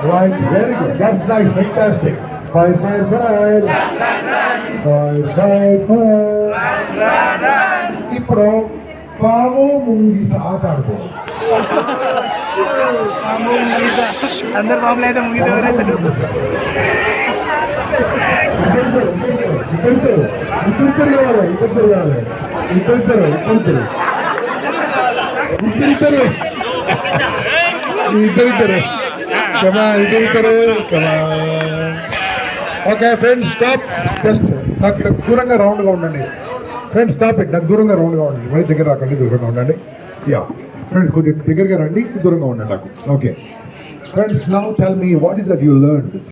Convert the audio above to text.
Right, very good. That's nice, fantastic. 5, 5, 5. 5, 5, 5. ఇప్పుడు పాము ముంగిస ఆట ఆడుకోవాలి. అందరు బాబులు అయితే ముగితే ఓకే ఫ్రెండ్స్ స్టాప్. జస్ట్ నాకు దూరంగా రౌండ్గా ఉండండి. Friends stop it. నాకు దూరంగా రౌండ్గా ఉండండి. మళ్ళీ దగ్గర రాకండి, దూరంగా ఉండండి. యా ఫ్రెండ్స్ కొద్దిగా దగ్గరగా రండి, దూరంగా ఉండండి నాకు. Okay friends, now tell me what is that you learned.